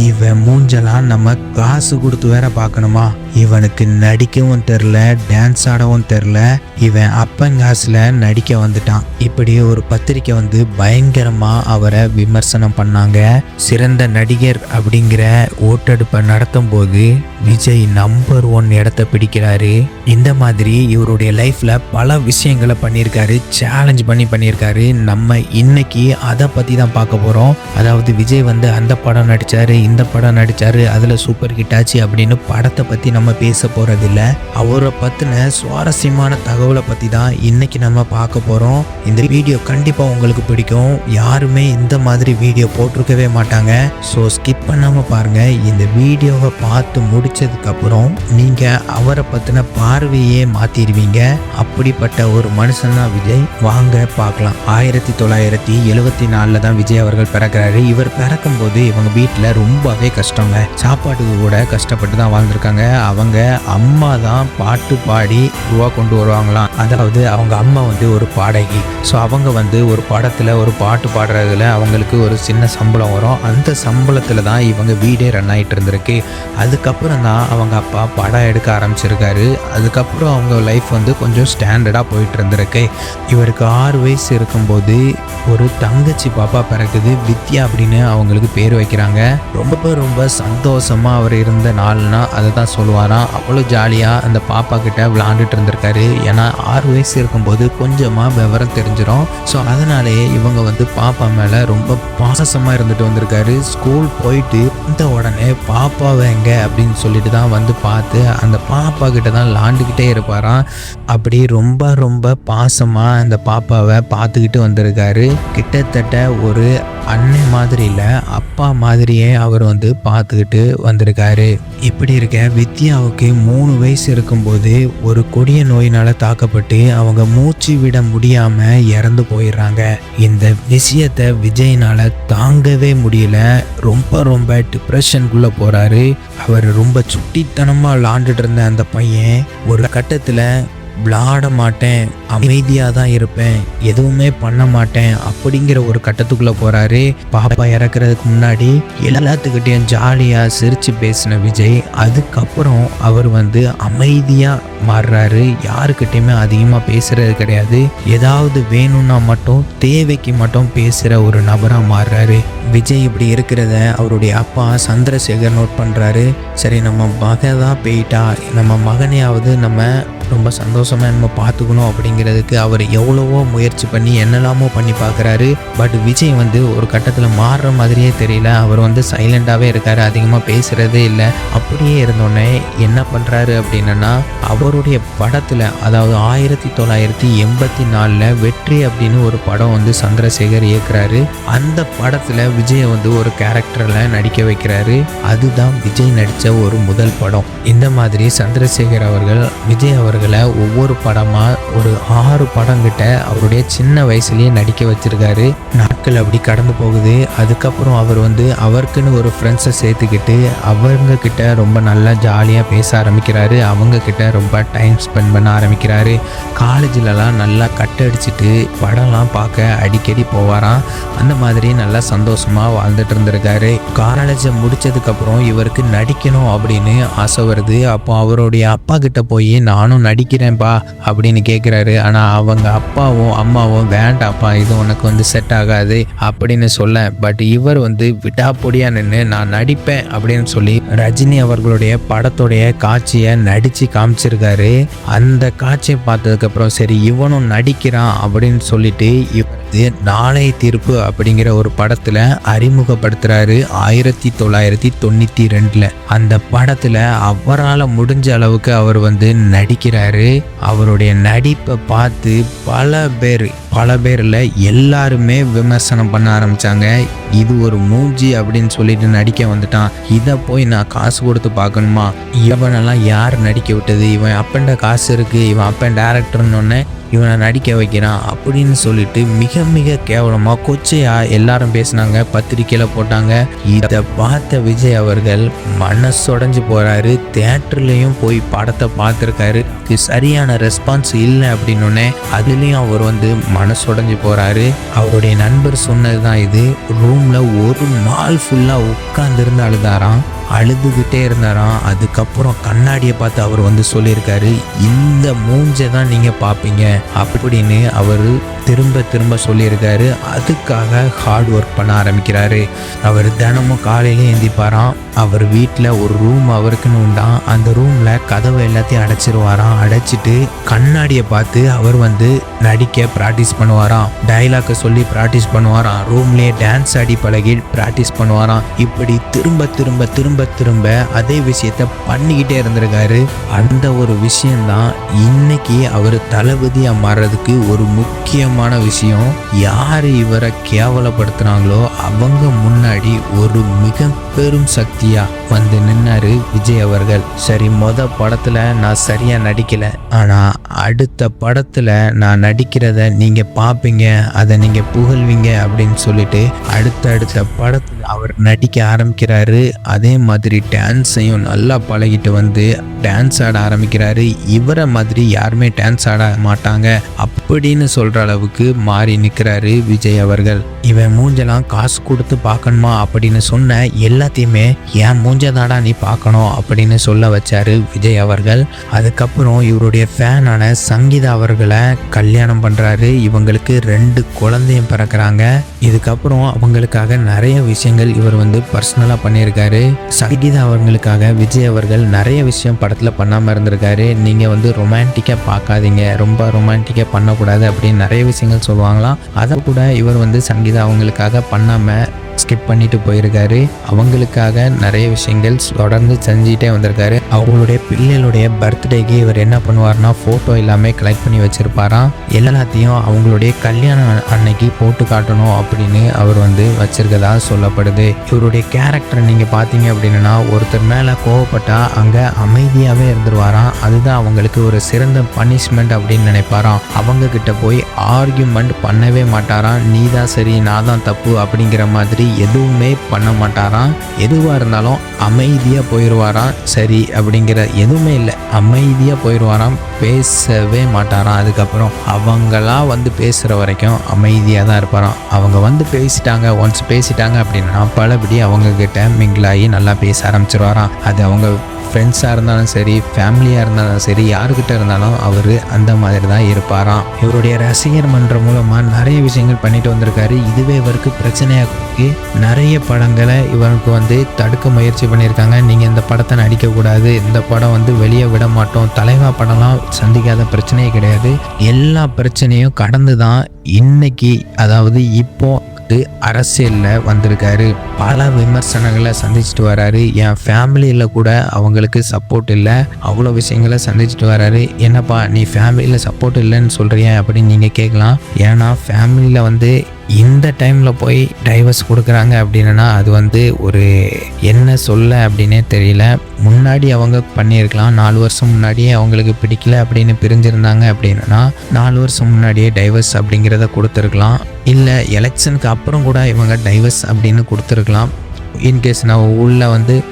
இவன் மூஞ்செல்லாம் நம்ம காசு கொடுத்து வேற பார்க்கணுமா? இவனுக்கு நடிக்கவும் தெரில, டான்ஸ் ஆடவும் தெரில, இவன் அப்பங்காசுல நடிக்க வந்துட்டான். இப்படி ஒரு பத்திரிக்கை வந்து பயங்கரமா அவரை விமர்சனம் பண்ணாங்க. சிறந்த நடிகர் அப்படிங்கிற ஓட்டெடுப்பை நடத்தும் போது விஜய் நம்பர் 1 இடத்த பிடிக்கிறாரு. இந்த மாதிரி இவருடைய லைஃப்ல பல விஷயங்களை பண்ணியிருக்காரு, சேலஞ்ச் பண்ணியிருக்காரு. நம்ம இன்னைக்கு அதை பத்தி தான் பார்க்க போறோம். அதாவது விஜய் வந்து அந்த படம் நடிச்சாரு, இந்த படம் நடிச்சாரு, அதுல சூப்பர் ஹிட் ஆச்சு அப்படின்னு படத்தை பத்தி நம்ம பேச போறதில்ல. அவரை பத்தின சுவாரஸ்யமான தகவலை பத்தி தான் இன்னைக்கு நம்ம பார்க்க போறோம். இந்த வீடியோ கண்டிப்பா உங்களுக்கு பிடிக்கும். யாருமே இந்த மாதிரி வீடியோ போட்டிருக்கவே மாட்டாங்க. ஸோ ஸ்கிப் பண்ணாம பாருங்க. இந்த வீடியோவை பார்த்து முடிச்சதுக்கு அப்புறம் நீங்க அவரை பத்தின பார்வையே மாத்திடுவீங்க. அப்படிப்பட்ட ஒரு மனுஷன் தான் விஜய். வாங்க பார்க்கலாம். 1974 தான் விஜய் அவர்கள் பிறக்கிறாரு. இவர் பிறக்கும் போது இவங்க வீட்டில் ரொம்பவே கஷ்டங்க. சாப்பாட்டுக்கு கூட கஷ்டப்பட்டு தான் வாழ்ந்திருக்காங்க. அவங்க அம்மா தான் பாட்டு பாடி ரூபா கொண்டு வருவாங்களாம். அதாவது அவங்க அம்மா வந்து ஒரு பாடகி. ஸோ அவங்க வந்து ஒரு படத்தில் ஒரு பாட்டு பாடுறதுல அவங்களுக்கு ஒரு சின்ன சம்பளம் வரும். அந்த சம்பளத்தில் தான் இவங்க வீடே ரன் ஆகிட்டு இருந்திருக்கு. அதுக்கப்புறம் தான் அவங்க அப்பா படம் எடுக்க ஆரம்பிச்சிருக்காரு. அதுக்கப்புறம் அவங்க லைஃப் வந்து கொஞ்சம் ஸ்டாண்டர்டாக போயிட்டு இருந்திருக்கு. இவருக்கு 6 வயசு இருக்கும்போது ஒரு தங்கச்சி பாப்பா பிறக்குது. வித்யா அப்படின்னு அவங்களுக்கு பேர் வைக்கிறாங்க. ரொம்ப சந்தோஷமா அவர் இருந்த நாள்னா அதை தான் சொல்லுவாராம். அவ்வளோ ஜாலியாக அந்த பாப்பா கிட்ட விளாண்டுட்டு இருந்திருக்காரு. ஏன்னா 6 வயசு இருக்கும்போது கொஞ்சமாக விவரம் தெரிஞ்சிடும். ஸோ அதனாலேயே இவங்க வந்து பாப்பா மேலே ரொம்ப பாசமாக இருந்துட்டு வந்திருக்காரு. ஸ்கூல் போயிட்டு இந்த உடனே பாப்பாவை எங்க அப்படின்னு சொல்லிட்டு தான் வந்து பார்த்து அந்த பாப்பா கிட்ட தான் விளாண்டுக்கிட்டே இருப்பாராம். அப்படி ரொம்ப பாசமாக அந்த பாப்பாவை பார்த்துக்கிட்டு வந்திருக்காரு. கிட்டத்தட்ட ஒரு அண்ணன் மாதிரி இல்லை, அப்பா மாதிரியே அவர் வந்து பார்த்துக்கிட்டு வந்திருக்காரு. இப்படி இருக்க வித்யாவுக்கு 3 வயசு இருக்கும்போது ஒரு கொடிய நோயினால தாக்கப்பட்டு அவங்க மூச்சு விட முடியாம இறந்து போயிடுறாங்க. இந்த விஷயத்தை விஜய்னால தாங்கவே முடியல. ரொம்ப டிப்ரெஷனுக்குள்ள போறாரு. அவர் ரொம்ப சுட்டித்தனமா விளாண்டுட்டு இருந்த அந்த பையன் ஒரு கட்டத்துல விளாட மாட்டேன், அமைதியாக தான் இருப்பேன், எதுவுமே பண்ண மாட்டேன் அப்படிங்கிற ஒரு கட்டத்துக்குள்ளே போகிறாரு. பாப்பா இறக்குறதுக்கு முன்னாடி எல்லாத்துக்கிட்டையும் ஜாலியாக சிரித்து பேசின விஜய் அதுக்கப்புறம் அவர் வந்து அமைதியாக மாறுறாரு. யாருக்கிட்டையுமே அதிகமாக பேசுறது கிடையாது. ஏதாவது வேணும்னா மட்டும் தேவைக்கு மட்டும் பேசுகிற ஒரு நபராக மாறுறாரு. விஜய் இப்படி இருக்கிறத அவருடைய அப்பா சந்திரசேகர் நோட் பண்ணுறாரு. சரி, நம்ம மகன் தான் போயிட்டா, நம்ம மகனையாவது நம்ம ரொம்ப சந்தோஷமாக நம்ம பார்த்துக்கணும் அப்படிங்கிறதுக்கு அவர் எவ்வளவோ முயற்சி பண்ணி என்னெல்லாமோ பண்ணி பார்க்குறாரு. பட் விஜய் வந்து ஒரு கட்டத்தில் மாறுற மாதிரியே தெரியல. அவர் வந்து சைலண்டாகவே இருக்காரு, அதிகமாக பேசுகிறதே இல்லை. அப்படியே இருந்தோடனே என்ன பண்ணுறாரு அப்படின்னா அவருடைய படத்தில், அதாவது 1984 வெற்றி அப்படின்னு ஒரு படம் வந்து சந்திரசேகர் இயக்குறாரு. அந்த படத்தில் விஜயை வந்து ஒரு கேரக்டரில் நடிக்க வைக்கிறாரு. அதுதான் விஜய் நடித்த ஒரு முதல் படம். இந்த மாதிரி சந்திரசேகர் அவர்கள் விஜய் அவர்களை ஒவ்வொரு படமா ஒரு 6 படம் கிட்ட அவருடைய சின்ன வயசுலயே நடிக்க வச்சிருக்காரு. நாட்கள் அப்படி கடந்து போகுது. அதுக்கப்புறம் அவர் வந்து அவருக்குன்னு ஒரு ஃப்ரெண்ட்ஸை சேர்த்துக்கிட்டு அவங்க கிட்ட ரொம்ப நல்லா ஜாலியாக பேச ஆரம்பிக்கிறாரு. அவங்க கிட்ட ரொம்ப டைம் ஸ்பெண்ட் பண்ண ஆரம்பிக்கிறாரு. காலேஜிலலாம் நல்லா கட்டடிச்சிட்டு படம்லாம் பார்க்க அடிக்கடி போவாராம். அந்த மாதிரி நல்லா சந்தோஷமாக வாழ்ந்துட்டு இருந்திருக்காரு. காலேஜை முடிச்சதுக்கப்புறம் இவருக்கு நடிக்கணும் அப்படின்னு ஆசை வருது. அப்போ அவருடைய அப்பா கிட்ட போய் நானும் நடிக்கிறேன்ப்பா அப்படின்னு கேட்குறாரு. ஆனால் அவங்க அப்பாவும் அம்மாவும் வேண்டாப்பா, இது உனக்கு வந்து செட் ஆகாது அப்படின்னு சொல்ல. பட் இவர் வந்து விடாப்பொடியா நின்று நான் நடிப்பேன் அப்படின்னு சொல்லி ரஜினி அவர்களுடைய படத்துடைய காட்சியை நடிச்சு காமிச்சிருக்காரு. அந்த காட்சியை பார்த்ததுக்கப்புறம் சரி இவனும் நடிக்கிறான் அப்படின்னு சொல்லிட்டு நாளைய தீர்ப்பு அப்படிங்கிற ஒரு படத்துல அறிமுகப்படுத்துறாரு 1992. அந்த படத்துல அவரால் முடிஞ்ச அளவுக்கு அவர் வந்து நடிக்கிறாரு. அவருடைய நடிப்பை பார்த்து பல பேர்ல எல்லாருமே விமர்சனம் பண்ண ஆரம்பிச்சாங்க. இது ஒரு மூஞ்சி அப்படின்னு சொல்லிட்டு நடிக்க வந்துட்டான், இதை போய் நான் காசு கொடுத்து பார்க்கணுமா, இவனெல்லாம் யார் நடிக்க விட்டது, இவன் அப்பண்ட காசு இருக்கு, இவன் அப்பன் டேரக்டர்னு இவனை நடிக்க வைக்கிறான் அப்படின்னு சொல்லிட்டு மிக கேவலமாக கொச்சையாக எல்லாரும் பேசினாங்க, பத்திரிக்கையில் போட்டாங்க. இதை பார்த்த விஜய் அவர்கள் மனசுடைஞ்சு போகிறாரு. தியேட்டர்லேயும் போய் படத்தை பார்த்துருக்காரு. சரியான ரெஸ்பான்ஸ் இல்லை அப்படின்னோடனே அதுலேயும் அவர் வந்து மனசுடைஞ்சு போறாரு. அவருடைய நண்பர் சொன்னதுதான் இது. ரூம்ல ஒரு நாள் ஃபுல்லா உட்கார்ந்து அழுதாராம். அழுதுகிட்டே இருந்தாராம். அதுக்கப்புறம் கண்ணாடியை பார்த்து அவர் சொல்லியிருக்காரு, இந்த மூஞ்சை தான் நீங்க பார்ப்பீங்க அப்படின்னு அவர் திரும்ப திரும்ப சொல்லியிருக்காரு. அதுக்காக ஹார்ட் ஒர்க் பண்ண ஆரம்பிக்கிறாரு. அவர் தினமும் காலையில எந்திப்பாராம். அவர் வீட்டில் ஒரு ரூம் அவருக்குன்னு உண்டான். அந்த ரூம்ல கதவை எல்லாத்தையும் அடைச்சிருவாராம். அடைச்சிட்டு கண்ணாடியை பார்த்து அவர் நடிக்க ப்ராக்டிஸ் பண்ணுவாராம். டைலாக்கை சொல்லி ப்ராக்டிஸ் பண்ணுவாராம். ரூம்லேயே டான்ஸ் ஆடி பழகி ப்ராக்டிஸ் பண்ணுவாராம். இப்படி திரும்ப திரும்ப திரும்ப திரும்ப அதே விஷயத்த பண்ணிக்கிட்டே இருந்திருக்காரு. அந்த ஒரு விஷயம்தான் இன்னைக்கு அவர் தளபதியா மாறுறதுக்கு ஒரு முக்கியமான விஷயம். யார் இவரை கேவலப்படுத்துறாங்களோ அவங்க முன்னாடி ஒரு மிக பெரும் சக்தியா நின்னாரு விஜய் அவர்கள். சரி, படத்துல நான் சரியா நடிக்கல, ஆனா அடுத்த படத்துல நான் நடிக்கிறத நீங்க பாப்பீங்க, அதை நீங்க புகழ்வீங்க அப்படின்னு சொல்லிட்டு அடுத்த படத்துல அவர் நடிக்க ஆரம்பிக்கிறாரு. அதே மாதிரி டான்ஸையும் நல்லா பழகிட்டு டான்ஸ் ஆட ஆரம்பிக்கிறாரு. இவரை மாதிரி யாருமே டான்ஸ் ஆட மாட்டாங்க அப்படின்னு சொல்ற அளவுக்கு மாறி நிற்கிறாரு விஜய் அவர்கள். இவன் மூஞ்செல்லாம் காசு கொடுத்து பார்க்கணுமா அப்படின்னு சொன்ன எல்லாத்தையுமே என் மூஞ்சதாடா நீ பார்க்கணும் அப்படின்னு சொல்ல வச்சாரு விஜய் அவர்கள். அதுக்கப்புறம் இவருடைய ஃபேனான சங்கீதா அவர்களை கல்யாணம் பண்றாரு. இவங்களுக்கு 2 குழந்தையும் பிறக்கிறாங்க. இதுக்கப்புறம் அவங்களுக்காக நிறைய விஷயங்கள் இவர் பர்சனலா பண்ணியிருக்காரு. சங்கீதா அவர்களுக்காக விஜய் அவர்கள் நிறைய விஷயம் படத்துல பண்ணாம இருந்திருக்காரு. நீங்க ரொமான்டிக்கா பார்க்காதீங்க, ரொம்ப ரொமான்டிக்கா பண்ணக்கூடாது அப்படின்னு நிறைய விஷயங்கள் சொல்லுவாங்களாம். அதை கூட இவர் சங்கீதா அவங்களுக்காக பண்ணாம ஸ்கிப் பண்ணிட்டு போயிருக்காரு. அவங்களுக்காக நிறைய விஷயங்கள் தொடர்ந்து செஞ்சுட்டே வந்திருக்காரு. அவங்களுடைய பிள்ளைகளுடைய பர்த்டேக்கு இவர் என்ன பண்ணுவார்னா ஃபோட்டோ எல்லாமே கலெக்ட் பண்ணி வச்சிருப்பாராம். எல்லாத்தையும் அவங்களுடைய கல்யாணம் அன்னைக்கு போட்டு காட்டணும் அப்படின்னு அவர் வச்சிருக்கதா சொல்லப்படுது. இவருடைய கேரக்டர் நீங்க பார்த்தீங்க அப்படின்னா ஒருத்தர் மேல கோவப்பட்டா அங்க அமைதியாவே இருந்துருவாராம். அதுதான் அவங்களுக்கு ஒரு சிறந்த பனிஷ்மெண்ட் அப்படின்னு நினைப்பாராம். அவங்க கிட்ட போய் ஆர்கியூமெண்ட் பண்ணவே மாட்டாராம். நீ தான் சரி நான் தான் தப்பு அப்படிங்கிற மாதிரி எதுவுமே பண்ண மாட்டாராம். எதுவா இருந்தாலும் அமைதியா போயிடுவாராம். சரி அப்படிங்கிற எதுவுமே இல்லை, அமைதியா போயிடுவாராம். பேசவே மாட்டாராம். அதுக்கப்புறம் அவங்களா பேசுற வரைக்கும் அமைதியா தான் இருப்பாராம். அவங்க பேசிட்டாங்க, ஒன்ஸ் பேசிட்டாங்க அப்படின்னா பலபடி அவங்க கிட்ட மிங்கிளாகி நல்லா பேச ஆரம்பிச்சிருவாராம். அது அவங்க ஃப்ரெண்ட்ஸாக இருந்தாலும் சரி, ஃபேமிலியாக இருந்தாலும் சரி, யாருக்கிட்ட இருந்தாலும் அவர் அந்த மாதிரி தான் இருப்பாராம். இவருடைய ரசிகர் மன்றம் மூலமாக நிறைய விஷயங்கள் பண்ணிட்டு வந்திருக்காரு. இதுவே இவருக்கு பிரச்சனையாக நிறைய படங்களை இவருக்கு தடுக்க முயற்சி பண்ணியிருக்காங்க. நீங்கள் இந்த படத்தை நடிக்கக்கூடாது, இந்த படம் வெளியே விட மாட்டோம். தலைவா படம்லாம் சந்திக்காத பிரச்சனையே கிடையாது. எல்லா பிரச்சனையும் கடந்து தான் இன்னைக்கு, அதாவது இப்போ அரசியலில் வந்திருக்காரு. பல விமர்சனங்களை சந்திச்சுட்டு வராரு. என் ஃபேமிலியில் கூட அவங்களுக்கு சப்போர்ட் இல்லை, அவ்வளோ விஷயங்களை சந்திச்சுட்டு வராரு. என்னப்பா நீ ஃபேமிலியில் சப்போர்ட் இல்லைன்னு சொல்கிறிய அப்படின்னு நீங்கள் கேட்கலாம். ஏன்னா ஃபேமிலியில் இந்த டைமில் போய் டைவர்ஸ் கொடுக்குறாங்க அப்படின்னா அது ஒரு என்ன சொல்ல அப்படின்னே தெரியல. முன்னாடி அவங்க பண்ணியிருக்கலாம். 4 வருஷம் முன்னாடியே அவங்களுக்கு பிடிக்கல அப்படின்னு பிரிஞ்சிருந்தாங்க அப்படின்னா 4 வருஷம் முன்னாடியே டைவர்ஸ் அப்படிங்கிறத கொடுத்துருக்கலாம். இல்லை எலெக்ஷனுக்கு அப்புறம் கூட இவங்க டைவர்ஸ் அப்படின்னு கொடுத்துருக்கலாம். இன்கேஸ் நான் உள்ள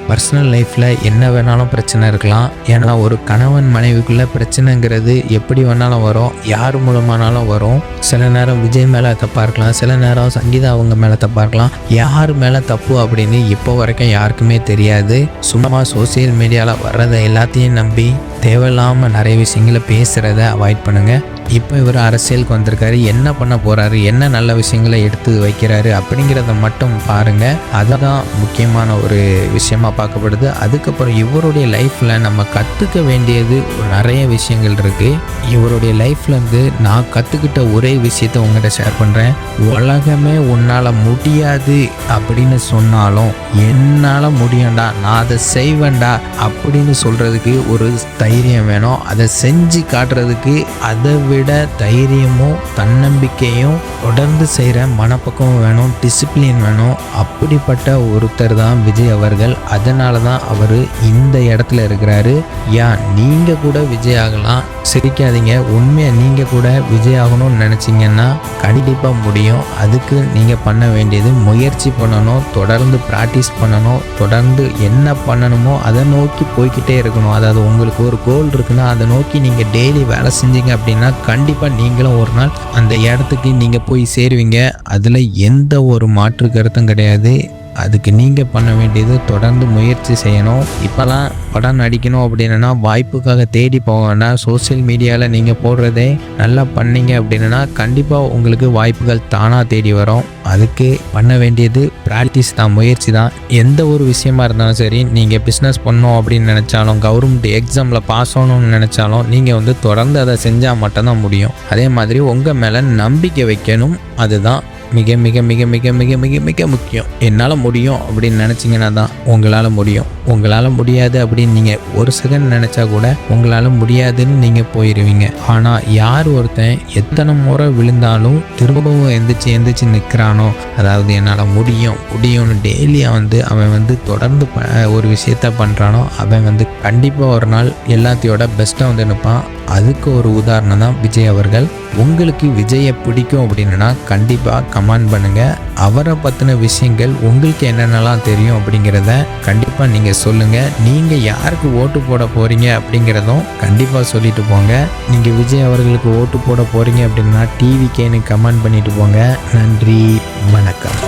பர்சனல் லைஃப்பில் என்ன வேணாலும் பிரச்சனை இருக்கலாம். ஏன்னா ஒரு கணவன் மனைவிக்குள்ள பிரச்சனைங்கிறது எப்படி வேணாலும் வரும், யார் மூலமானாலும் வரும். சில நேரம் விஜய் மேலே தப்பாக இருக்கலாம், சில நேரம் சங்கீதா அவங்க மேலே தப்பாக இருக்கலாம். யார் மேலே தப்பு அப்படின்னு இப்போ வரைக்கும் யாருக்குமே தெரியாது. சும்மா சோசியல் மீடியாவில் வர்றதை எல்லாத்தையும் நம்பி தேவையில்லாமல் நிறைய விஷயங்களை பேசுகிறத அவாய்ட் பண்ணுங்கள். இப்போ இவர் அரசியலுக்கு வந்திருக்காரு. என்ன பண்ண போகிறாரு, என்ன நல்ல விஷயங்களை எடுத்து வைக்கிறாரு அப்படிங்கிறத மட்டும் பாருங்கள். அதுதான் முக்கியமான ஒரு விஷயமா பார்க்கப்படுது. அதுக்கப்புறம் இவருடைய லைஃப்பில் நம்ம கற்றுக்க வேண்டியது நிறைய விஷயங்கள் இருக்குது. இவருடைய லைஃப்லேருந்து நான் கற்றுக்கிட்ட ஒரே விஷயத்தை உங்கள்கிட்ட ஷேர் பண்ணுறேன். உலகமே உன்னால் முடியாது அப்படின்னு சொன்னாலும் என்னால் முடியும்டா, நான் அதை செய்வேன்டா அப்படின்னு சொல்கிறதுக்கு ஒரு தைரியம் வேணும். அதை செஞ்சு காட்டுறதுக்கு அதை விட தைரியமும் தன்னம்பிக்கையும் தொடர்ந்து செய்கிற மனப்பக்குவம் வேணும், டிசிப்ளின் வேணும். அப்படிப்பட்ட ஒருத்தர் தான் விஜய் அவர்கள். அதனால தான் அவர் இந்த இடத்துல இருக்கிறாரு. நீங்கள் கூட விஜய் ஆகலாம், சிரிக்காதீங்க. உண்மையாக நீங்கள் கூட விஜய் ஆகணும்னு நினச்சிங்கன்னா கண்டிப்பாக முடியும். அதுக்கு நீங்கள் பண்ண வேண்டியது முயற்சி பண்ணணும், தொடர்ந்து ப்ராக்டிஸ் பண்ணணும், தொடர்ந்து என்ன பண்ணணுமோ அதை நோக்கி போய்கிட்டே இருக்கணும். அதாவது உங்களுக்கு ஒரு கோல் இருக்குன்னா அதை நோக்கி நீங்கள் டெய்லி வேலை செஞ்சீங்க அப்படின்னா கண்டிப்பாக நீங்களும் ஒரு நாள் அந்த இடத்துக்கு நீங்கள் போய் சேருவீங்க. அதில் எந்த ஒரு மாற்று கருத்தும் கிடையாது. அதுக்கு நீங்கள் பண்ண வேண்டியது தொடர்ந்து முயற்சி செய்யணும். இப்போலாம் படம் நடிக்கணும் அப்படின்னா வாய்ப்புக்காக தேடி போக வேண்டாம். சோசியல் மீடியாவில் நீங்கள் போடுறதே நல்லா பண்ணீங்க அப்படின்னா கண்டிப்பாக உங்களுக்கு வாய்ப்புகள் தானாக தேடி வரும். அதுக்கு பண்ண வேண்டியது ப்ராக்டிஸ் தான், முயற்சி தான். எந்த ஒரு விஷயமா இருந்தாலும் சரி, நீங்கள் பிஸ்னஸ் பண்ணணும் அப்படின்னு நினச்சாலும், கவர்மெண்ட் எக்ஸாமில் பாஸ் ஆகணும்னு நினச்சாலும் நீங்கள் தொடர்ந்து அதை செஞ்சால் மட்டும்தான் முடியும். அதே மாதிரி உங்கள் மேலே நம்பிக்கை வைக்கணும். அதுதான் மிக மிக மிக மிக மிக மிக மிக முக்கியம். என்னால் முடியும் அப்படின்னு நினச்சிங்கன்னா தான் உங்களால் முடியும். உங்களால் முடியாது அப்படின்னு நீங்கள் ஒரு செகண்ட் நினச்சா கூட உங்களால் முடியாதுன்னு நீங்கள் போயிடுவீங்க. ஆனால் யார் ஒருத்தன் எத்தனை முறை விழுந்தாலும் திரும்பவும் எந்திரிச்சு நிற்கிறானோ, அதாவது என்னால் முடியும்னு டெய்லியாக அவன் தொடர்ந்து ஒரு விஷயத்த பண்ணுறானோ, அவன் கண்டிப்பாக ஒரு நாள் எல்லாத்தையோட பெஸ்ட்டாக நிற்பான். அதுக்கு ஒரு உதாரணம் தான் விஜய் அவர்கள். உங்களுக்கு விஜயை பிடிக்கும் அப்படின்னா கண்டிப்பாக கமெண்ட் பண்ணுங்கள். அவரை பற்றின விஷயங்கள் உங்களுக்கு என்னென்னலாம் தெரியும் அப்படிங்கிறத கண்டிப்பாக நீங்கள் சொல்லுங்கள். நீங்கள் யாருக்கு ஓட்டு போட போகிறீங்க அப்படிங்கிறதும் கண்டிப்பாக சொல்லிட்டு போங்க. நீங்கள் விஜய் அவர்களுக்கு ஓட்டு போட போகிறீங்க அப்படின்னா டிவிக்கேன்னு கமெண்ட் பண்ணிட்டு போங்க. நன்றி, வணக்கம்.